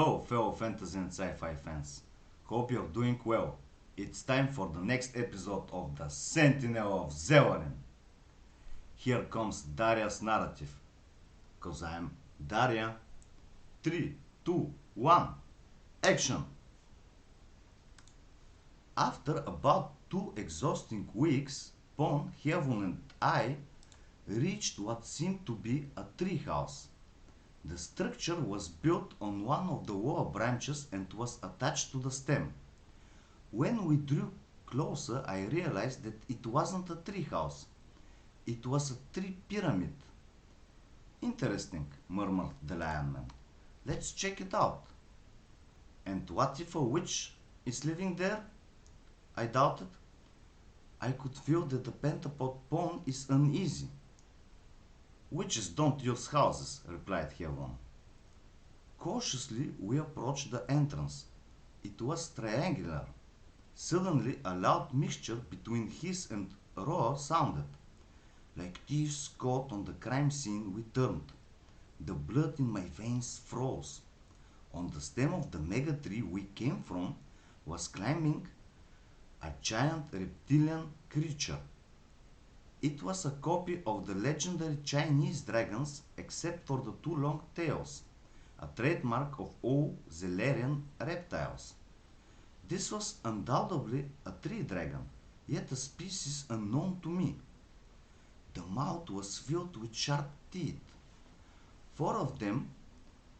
Hello, fellow fantasy and sci-fi fans. Hope you're doing well. It's time for the next episode of the Sentinel of Zellarin. Here comes Daria's narrative. Cause I'm Daria. 3, 2, 1. Action! After about 2 exhausting weeks, Pon, Heaven and I reached what seemed to be a treehouse. The structure was built on one of the lower branches and was attached to the stem. When we drew closer, I realized that it wasn't a treehouse. It was a tree pyramid. Interesting, murmured the lionman. Let's check it out. And what if a witch is living there? I doubted. I could feel that the pentapod pawn is uneasy. Witches don't use houses, replied Heaven. Cautiously, we approached the entrance. It was triangular. Suddenly, a loud mixture between hiss and roar sounded. Like thieves caught on the crime scene, we turned. The blood in my veins froze. On the stem of the mega tree we came from was climbing a giant reptilian creature. It was a copy of the legendary Chinese dragons except for the two long tails, a trademark of all Zellarian reptiles. This was undoubtedly a tree dragon, yet a species unknown to me. The mouth was filled with sharp teeth. 4 of them,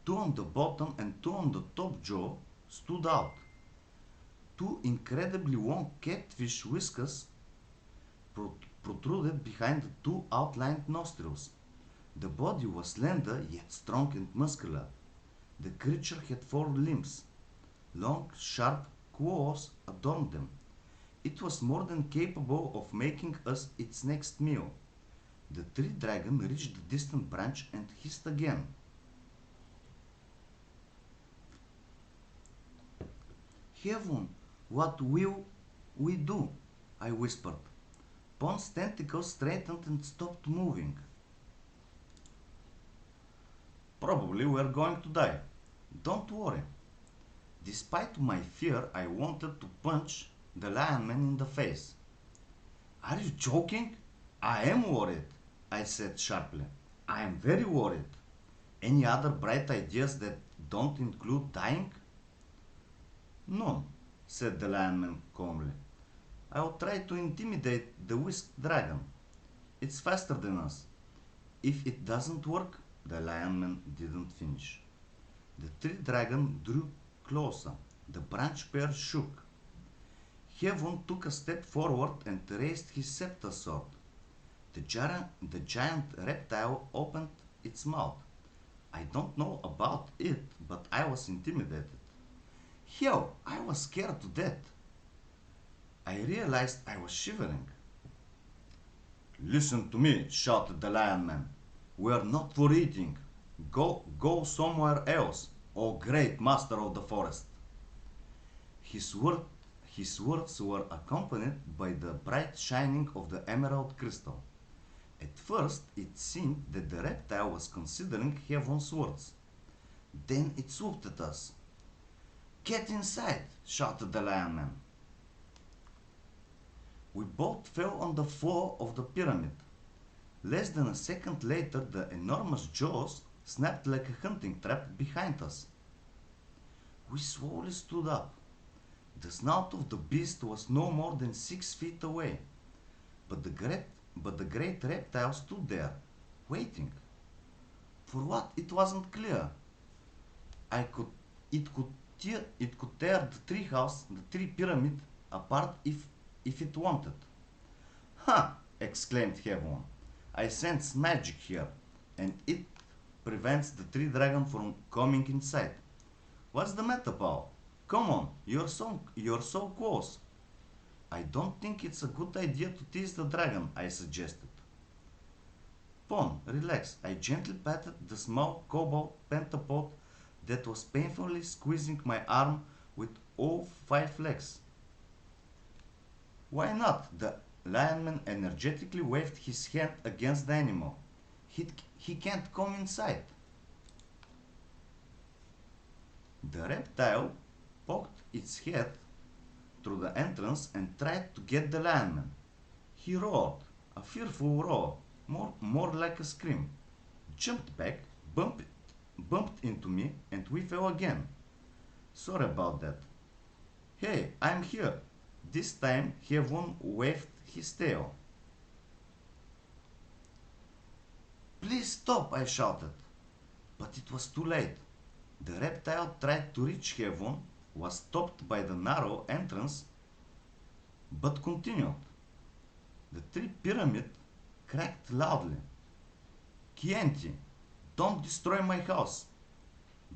2 on the bottom and 2 on the top jaw, stood out. 2 incredibly long catfish whiskers protruded behind the 2 outlined nostrils. The body was slender yet strong and muscular. The creature had 4 limbs. Long, sharp claws adorned them. It was more than capable of making us its next meal. The tree dragon reached the distant branch and hissed again. Heaven, what will we do? I whispered. Pon's tentacles straightened and stopped moving. Probably we're going to die. Don't worry. Despite my fear, I wanted to punch the lionman in the face. Are you joking? I am worried, I said sharply. I am very worried. Any other bright ideas that don't include dying? None, said the lionman calmly. I'll try to intimidate the whisked dragon. It's faster than us. If it doesn't work, the lionman didn't finish. The tree dragon drew closer. The branch pair shook. Heaven took a step forward and raised his scepter sword. The giant reptile opened its mouth. I don't know about it, but I was intimidated. Hell, I was scared to death. I realized I was shivering. Listen to me, shouted the lionman. We are not for eating. Go somewhere else, O great master of the forest. His words were accompanied by the bright shining of the emerald crystal. At first, it seemed that the reptile was considering Heaven's words. Then it swooped at us. Get inside, shouted the lionman. We both fell on the floor of the pyramid. Less than a second later, the enormous jaws snapped like a hunting trap behind us. We slowly stood up. The snout of the beast was no more than 6 feet away, but the great reptile stood there, waiting. For what? It wasn't clear. It could tear the treehouse, the tree pyramid, apart if it wanted. Ha! Exclaimed Heaven. I sense magic here, and it prevents the tree dragon from coming inside. What's the matter, Paul? Come on, you're so close. I don't think it's a good idea to tease the dragon, I suggested. Pon, relax. I gently patted the small cobalt pentapod that was painfully squeezing my arm with all 5 legs. Why not? The lionman energetically waved his hand against the animal. He can't come inside. The reptile poked its head through the entrance and tried to get the lionmen. He roared, a fearful roar, more like a scream, jumped back, bumped into me, and we fell again. Sorry about that. Hey, I'm here. This time Heaven waved his tail. Please stop, I shouted. But it was too late. The reptile tried to reach Heaven, was stopped by the narrow entrance, but continued. The tree pyramid cracked loudly. Kienti, don't destroy my house.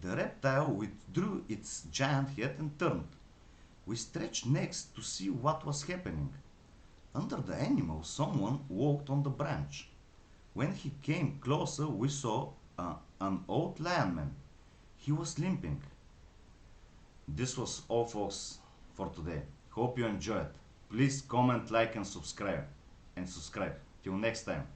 The reptile withdrew its giant head and turned. We stretched necks to see what was happening. Under the animal, someone walked on the branch. When he came closer, we saw an old lionman. He was limping. This was all, folks, for today. Hope you enjoyed. Please comment, like, and subscribe. Till next time.